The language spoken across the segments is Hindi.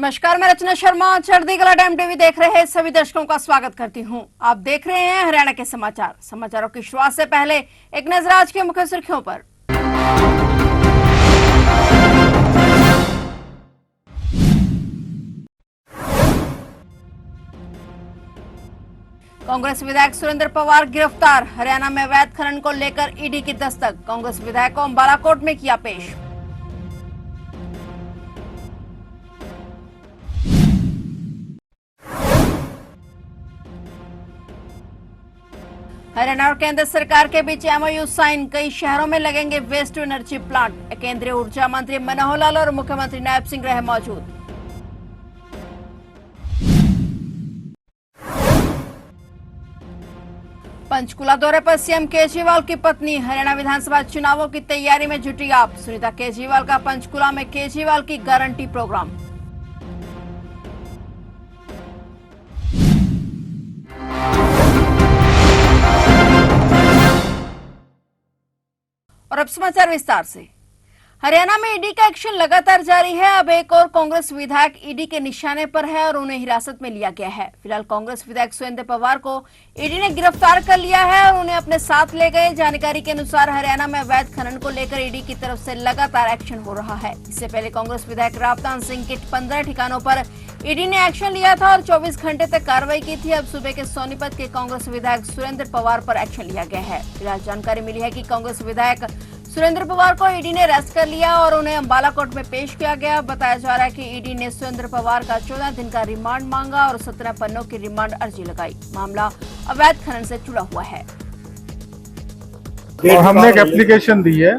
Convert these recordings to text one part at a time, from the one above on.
नमस्कार, मैं रचना शर्मा चढ़ती कला टाइम टीवी देख रहे सभी दर्शकों का स्वागत करती हूं। आप देख रहे हैं हरियाणा के समाचार। समाचारों की शुरुआत से पहले एक नजर आज के मुख्य सुर्खियों पर। कांग्रेस विधायक सुरेंद्र पवार गिरफ्तार। हरियाणा में अवैध खनन को लेकर ईडी की दस्तक। कांग्रेस विधायक को अंबाला कोर्ट में किया पेश। हरियाणा और केंद्र सरकार के बीच एमओयू साइन। कई शहरों में लगेंगे वेस्ट टू एनर्जी प्लांट। केंद्रीय ऊर्जा मंत्री मनोहर लाल और मुख्यमंत्री नायब सिंह रहे मौजूद। पंचकुला दौरे पर सीएम केजरीवाल की पत्नी। हरियाणा विधानसभा चुनावों की तैयारी में जुटी आप। सुनीता केजरीवाल का पंचकुला में केजरीवाल की गारंटी प्रोग्राम। और अब समाचार विस्तार से। हरियाणा में ईडी का एक्शन लगातार जारी है। अब एक और कांग्रेस विधायक ईडी के निशाने पर है और उन्हें हिरासत में लिया गया है। फिलहाल कांग्रेस विधायक सुरेंद्र पवार को ईडी ने गिरफ्तार कर लिया है और उन्हें अपने साथ ले गए। जानकारी के अनुसार हरियाणा में अवैध खनन को लेकर ईडी की तरफ से लगातार एक्शन हो रहा है। इससे पहले कांग्रेस विधायक रावतान सिंह के 15 ठिकानों पर ईडी ने एक्शन लिया था और 24 घंटे तक कार्रवाई की थी। अब सुबह के सोनीपत के कांग्रेस विधायक सुरेंद्र पवार पर एक्शन लिया गया है। फिलहाल जानकारी मिली है कि कांग्रेस विधायक सुरेंद्र पवार को ईडी ने अरेस्ट कर लिया और उन्हें अंबाला कोर्ट में पेश किया गया। बताया जा रहा है कि ईडी ने सुरेंद्र पवार का 14 दिन का रिमांड मांगा और 17 पन्नों की रिमांड अर्जी लगाई। मामला अवैध खनन से जुड़ा हुआ है। और हमने एक एप्लीकेशन दी है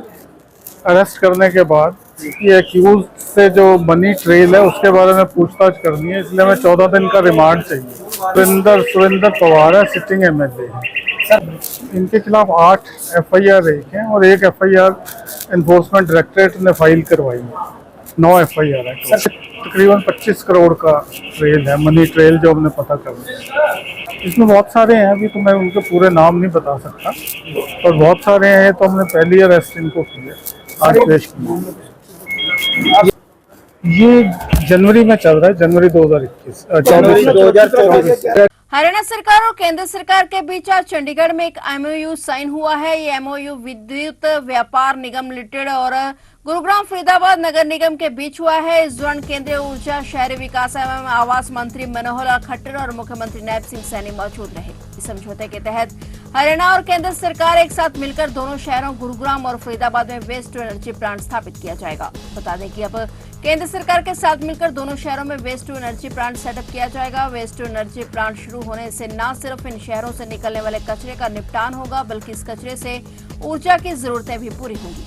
अरेस्ट करने के बाद कि एक्यूज से जो मनी ट्रेल है उसके बारे में पूछताछ करनी है, इसलिए हमें 14 दिन का रिमांड चाहिए। सुरेंद्र पवार है, सिटिंग एमएलए है। इनके खिलाफ 8 एफआईआर हैं और एक एफआईआर एनफोर्समेंट डायरेक्टरेट ने फाइल करवाई है। 9 एफआईआर है। तकरीबन 25 करोड़ का ट्रेल है, मनी ट्रेल जो हमने पता कर लिया। इसमें बहुत सारे हैं, अभी तो मैं उनके पूरे नाम नहीं बता सकता, और बहुत सारे हैं। तो हमने पहली अरेस्ट इनको की है, आज पेश किया। ये जनवरी में चल रहा है, जनवरी 2024। हरियाणा सरकार और केंद्र सरकार के बीच आज चंडीगढ़ में एक एमओयू साइन हुआ है। ये एमओयू विद्युत व्यापार निगम लिमिटेड और गुरुग्राम फरीदाबाद नगर निगम के बीच हुआ है। इस दौरान केंद्रीय ऊर्जा, शहरी विकास एवं आवास मंत्री मनोहर लाल खट्टर और मुख्यमंत्री नायब सिंह सैनी मौजूद रहे। इस समझौते के तहत हरियाणा और केंद्र सरकार एक साथ मिलकर दोनों शहरों गुरुग्राम और फरीदाबाद में वेस्ट टू एनर्जी प्लांट स्थापित किया जाएगा। बता दें कि अब केंद्र सरकार के साथ मिलकर दोनों शहरों में waste to energy plant setup किया जाएगा। वेस्ट टू एनर्जी प्लांट शुरू होने से न सिर्फ इन शहरों से निकलने वाले कचरे का निपटान होगा, बल्कि इस कचरे से ऊर्जा की जरूरतें भी पूरी होंगी।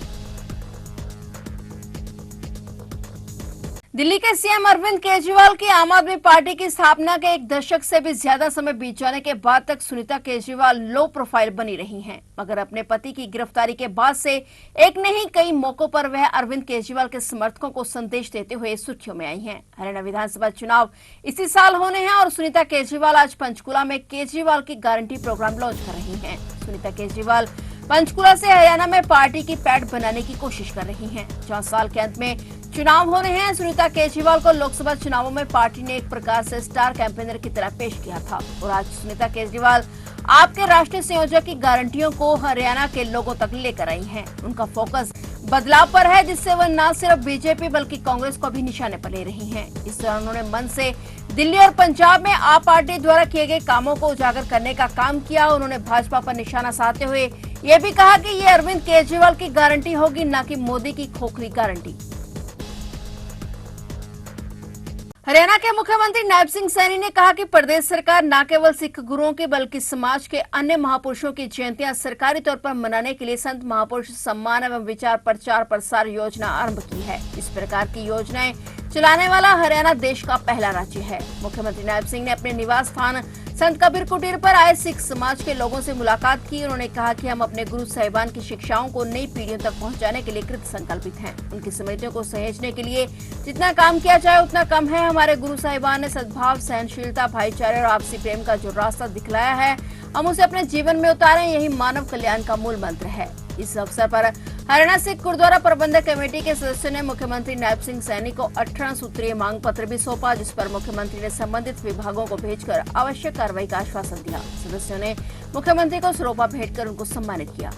दिल्ली के सीएम अरविंद केजरीवाल की आम आदमी पार्टी की स्थापना के 1 दशक से भी ज्यादा समय बीत जाने के बाद तक सुनीता केजरीवाल लो प्रोफाइल बनी रही हैं, मगर अपने पति की गिरफ्तारी के बाद से एक नहीं कई मौकों पर वह अरविंद केजरीवाल के समर्थकों को संदेश देते हुए सुर्खियों में आई हैं। हरियाणा विधानसभा चुनाव इसी साल होने हैं और सुनीता केजरीवाल आज पंचकुला में केजरीवाल की गारंटी प्रोग्राम लॉन्च कर रही है। सुनीता केजरीवाल पंचकुला से हरियाणा में पार्टी की पैठ बनाने की कोशिश कर रही हैं, जहां साल के अंत में चुनाव होने हैं। सुनीता केजरीवाल को लोकसभा चुनावों में पार्टी ने एक प्रकार से स्टार कैंपेनर की तरह पेश किया था और आज सुनीता केजरीवाल आपके राष्ट्रीय संयोजक की गारंटियों को हरियाणा के लोगों तक लेकर आई हैं। उनका फोकस बदलाव पर है, जिससे वह न सिर्फ बीजेपी बल्कि कांग्रेस को भी निशाने पर ले रही हैं। इस दौरान उन्होंने मन से दिल्ली और पंजाब में आप पार्टी द्वारा किए गए कामों को उजागर करने का काम किया। उन्होंने भाजपा पर निशाना साधते हुए ये भी कहा कि ये अरविंद केजरीवाल की गारंटी होगी, न कि मोदी की खोखली गारंटी। हरियाणा के मुख्यमंत्री नायब सिंह सैनी ने कहा कि प्रदेश सरकार न केवल सिख गुरुओं की बल्कि समाज के अन्य महापुरुषों की जयंतियां सरकारी तौर पर मनाने के लिए संत महापुरुष सम्मान एवं विचार प्रचार प्रसार योजना आरंभ की है। इस प्रकार की योजनाएं चलाने वाला हरियाणा देश का पहला राज्य है। मुख्यमंत्री नायब सिंह ने अपने निवास स्थान संत कबीर कुटीर पर आए सिख समाज के लोगों से मुलाकात की। उन्होंने कहा कि हम अपने गुरु साहिबान की शिक्षाओं को नई पीढ़ियों तक पहुंचाने के लिए कृत संकल्पित हैं। उनकी स्मृतियों को सहेजने के लिए जितना काम किया जाए उतना कम है। हमारे गुरु साहिबान ने सद्भाव, सहनशीलता, भाईचारे और आपसी प्रेम का जो रास्ता दिखलाया है, हम उसे अपने जीवन में उतारें। यही मानव कल्याण का मूल मंत्र है। इस अवसर पर हरियाणा सिख गुरुद्वारा प्रबंधक कमेटी के सदस्यों ने मुख्यमंत्री नायब सिंह सैनी को 18 सूत्रीय मांग पत्र भी सौंपा, जिस पर मुख्यमंत्री ने संबंधित विभागों को भेजकर आवश्यक कार्रवाई का आश्वासन दिया। सदस्यों ने मुख्यमंत्री को सरोपा भेंट कर उनको सम्मानित किया।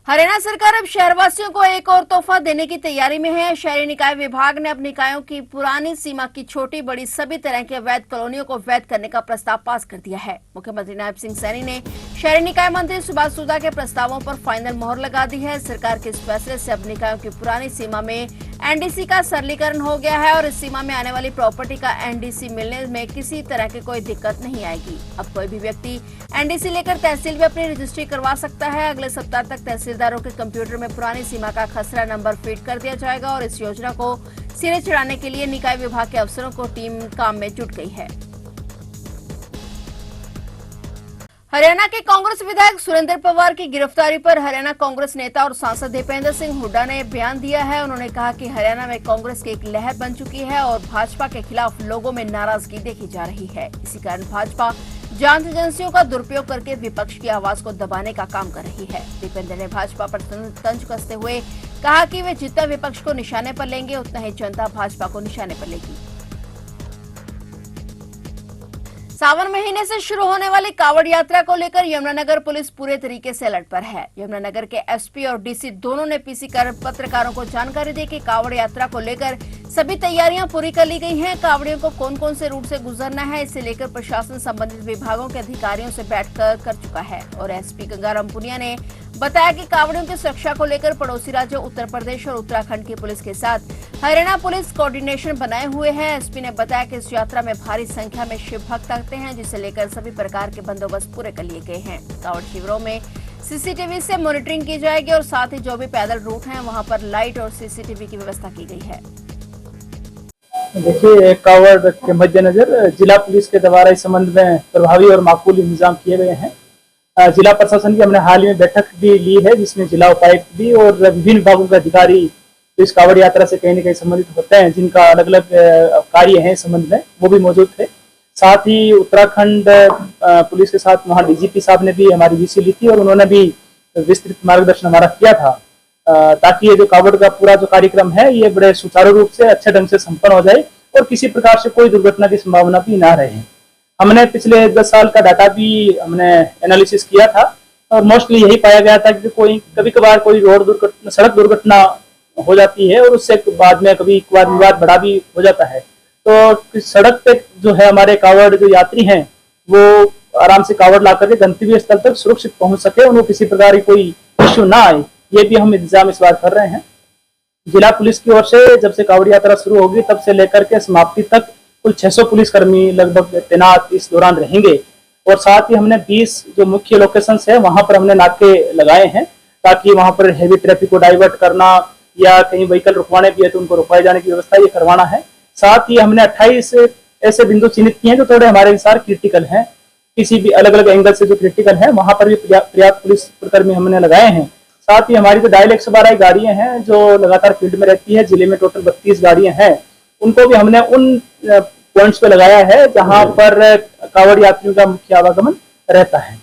हरियाणा सरकार अब शहरवासियों को एक और तोहफा देने की तैयारी में है। शहरी निकाय विभाग ने अपनी निकायों की पुरानी सीमा की छोटी बड़ी सभी तरह के अवैध कॉलोनियों को वैध करने का प्रस्ताव पास कर दिया है। मुख्यमंत्री नायब सिंह सैनी ने शहरी निकाय मंत्री सुभाष सूदा के प्रस्तावों पर फाइनल मोहर लगा दी है। सरकार के इस फैसले से अब निकायों की पुरानी सीमा में एनडीसी का सरलीकरण हो गया है और इस सीमा में आने वाली प्रॉपर्टी का एनडीसी मिलने में किसी तरह की कोई दिक्कत नहीं आएगी। अब कोई भी व्यक्ति एनडीसी लेकर तहसील में अपनी रजिस्ट्री करवा सकता है। अगले सप्ताह तक तहसीलदारों के कंप्यूटर में पुरानी सीमा का खसरा नंबर फीड कर दिया जाएगा और इस योजना को सिरे चढ़ाने के लिए निकाय विभाग के अफसरों को टीम काम में जुट गई है। हरियाणा के कांग्रेस विधायक सुरेंद्र पवार की गिरफ्तारी पर हरियाणा कांग्रेस नेता और सांसद दीपेंद्र सिंह हुड्डा ने बयान दिया है। उन्होंने कहा कि हरियाणा में कांग्रेस की एक लहर बन चुकी है और भाजपा के खिलाफ लोगों में नाराजगी देखी जा रही है। इसी कारण भाजपा जांच एजेंसियों का दुरुपयोग करके विपक्ष की आवाज को दबाने का काम कर रही है। दीपेंद्र ने भाजपा पर तंज कसते हुए कहा कि वे जितना विपक्ष को निशाने पर लेंगे उतना ही जनता भाजपा को निशाने पर लेगी। सावन महीने से शुरू होने वाली कावड़ यात्रा को लेकर यमुनानगर पुलिस पूरे तरीके से अलर्ट पर है। यमुनानगर के एसपी और डीसी दोनों ने पीसी कर पत्रकारों को जानकारी दी कि कावड़ यात्रा को लेकर सभी तैयारियां पूरी कर ली गई हैं। कावड़ियों को कौन कौन से रूट से गुजरना है, इसे लेकर प्रशासन संबंधित विभागों के अधिकारियों से बैठक कर चुका है। और एसपी गंगाराम पुनिया ने बताया कि कावड़ियों की सुरक्षा को लेकर पड़ोसी राज्यों उत्तर प्रदेश और उत्तराखंड की पुलिस के साथ हरियाणा पुलिस कोऑर्डिनेशन बनाए हुए है। एसपी ने बताया कि इस यात्रा में भारी संख्या में शिव भक्त आते हैं, जिसे लेकर सभी प्रकार के बंदोबस्त पूरे कर लिए गए हैं। कावड़ शिविरों में सीसीटीवी से मॉनिटरिंग की जाएगी और साथ ही जो भी पैदल रूट हैं वहां पर लाइट और सीसीटीवी की व्यवस्था की गई है। देखिए, कावड़ के मद्देनजर जिला पुलिस के द्वारा इस संबंध में प्रभावी और माकूल इंतजाम किए गए हैं। जिला प्रशासन की हमने हाल ही में बैठक भी ली है, जिसमें जिला उपायुक्त भी और विभिन्न विभागों के अधिकारी इस कावड़ यात्रा से कहीं न कहीं संबंधित होते हैं, जिनका अलग अलग कार्य है इस संबंध में, वो भी मौजूद थे। साथ ही उत्तराखंड पुलिस के साथ वहाँ डीजीपी साहब ने भी हमारी वीसी ली थी और उन्होंने भी विस्तृत मार्गदर्शन हमारा किया था, ताकि ये जो कावड़ का पूरा जो कार्यक्रम है ये बड़े सुचारू रूप से अच्छे ढंग से संपन्न हो जाए और किसी प्रकार से कोई दुर्घटना की संभावना भी ना रहे। हमने पिछले 10 साल का डाटा भी हमने एनालिसिस किया था और मोस्टली यही पाया गया था कि कोई कभी कभार कोई रोड दुर्घटना, सड़क दुर्घटना हो जाती है और उससे बाद में कभी वाद विवाद बड़ा भी हो जाता है। तो सड़क पे जो है हमारे कावड़ जो यात्री हैं वो आराम से कावड़ ला करके गंतव्य स्थल तक सुरक्षित पहुंच सके, उनको किसी प्रकार की कोई इश्यू ना आए, ये भी हम इंतजाम इस बार कर रहे हैं। जिला पुलिस की ओर से जब से कावड़ यात्रा शुरू होगी तब से लेकर के समाप्ति तक कुल 600 पुलिसकर्मी लगभग तैनात इस दौरान रहेंगे और साथ ही हमने 20 जो मुख्य लोकेशंस है वहां पर हमने नाके लगाए हैं, ताकि वहां पर हेवी ट्रैफिक को डाइवर्ट करना या कहीं व्हीकल रुकवाने भी है तो उनको रुकवाए जाने की व्यवस्था ये करवाना है। साथ ही हमने 28 ऐसे बिंदु चिन्हित किए हैं जो थोड़े हमारे अनुसार क्रिटिकल हैं, किसी भी अलग अलग एंगल से जो क्रिटिकल है वहां पर भी पर्याप्त पुलिसकर्मी हमने लगाए हैं। साथ ही हमारी जो डायल 112 गाड़ियां हैं जो लगातार फील्ड में रहती है, जिले में टोटल 32 गाड़ियां हैं, उनको भी हमने उन पॉइंट्स पे लगाया है जहां पर कावड़ यात्रियों का मुख्य आवागमन रहता है।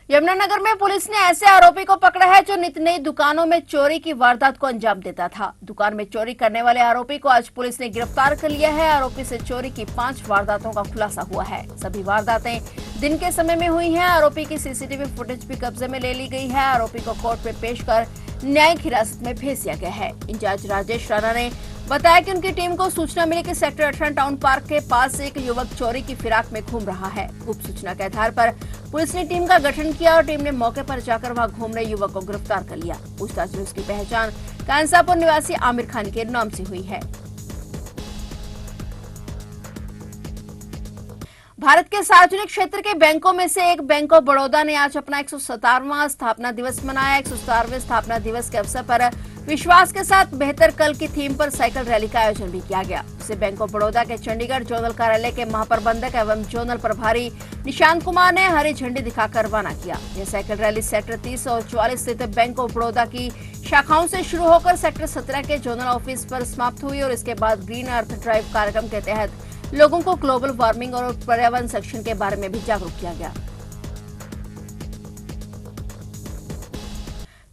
यमुनानगर में पुलिस ने ऐसे आरोपी को पकड़ा है जो नित नई दुकानों में चोरी की वारदात को अंजाम देता था। दुकान में चोरी करने वाले आरोपी को आज पुलिस ने गिरफ्तार कर लिया है। आरोपी से चोरी की 5 वारदातों का खुलासा हुआ है। सभी वारदातें दिन के समय में हुई हैं। आरोपी की सीसीटीवी फुटेज भी कब्जे में ले ली गई है। आरोपी को कोर्ट में पेश कर न्यायिक हिरासत में भेज दिया गया है। इंचार्ज राजेश राणा ने बताया कि उनकी टीम को सूचना मिली कि सेक्टर 18 टाउन पार्क के पास एक युवक चोरी की फिराक में घूम रहा है। गुप्त सूचना के आधार पर पुलिस ने टीम का गठन किया और टीम ने मौके पर जाकर वहां घूम रहे युवक को गिरफ्तार कर लिया। पूछताछ में उसकी पहचान कांसापुर निवासी आमिर खान के नाम से हुई है। भारत के सार्वजनिक क्षेत्र के बैंकों में से एक बैंक ऑफ बड़ौदा ने आज अपना 117वां स्थापना दिवस मनाया। 117वें स्थापना दिवस के अवसर पर विश्वास के साथ बेहतर कल की थीम पर साइकिल रैली का आयोजन भी किया गया, जिसे बैंक ऑफ बड़ौदा के चंडीगढ़ जोनल कार्यालय के महाप्रबंधक एवं जोनल प्रभारी निशांत कुमार ने हरी झंडी दिखाकर रवाना किया। यह साइकिल रैली सेक्टर 30 और 44 स्थित बैंक ऑफ बड़ौदा की शाखाओं से शुरू होकर सेक्टर 17 के जोनल ऑफिस पर समाप्त हुई और इसके बाद ग्रीन अर्थ ड्राइव कार्यक्रम के तहत लोगों को ग्लोबल वार्मिंग और पर्यावरण संरक्षण के बारे में भी जागरूक किया गया।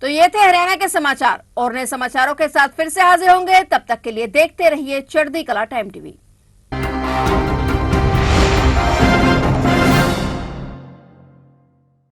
तो ये थे हरियाणा के समाचार और नए समाचारों के साथ फिर से हाजिर होंगे। तब तक के लिए देखते रहिए चढ़ती कला टाइम टीवी।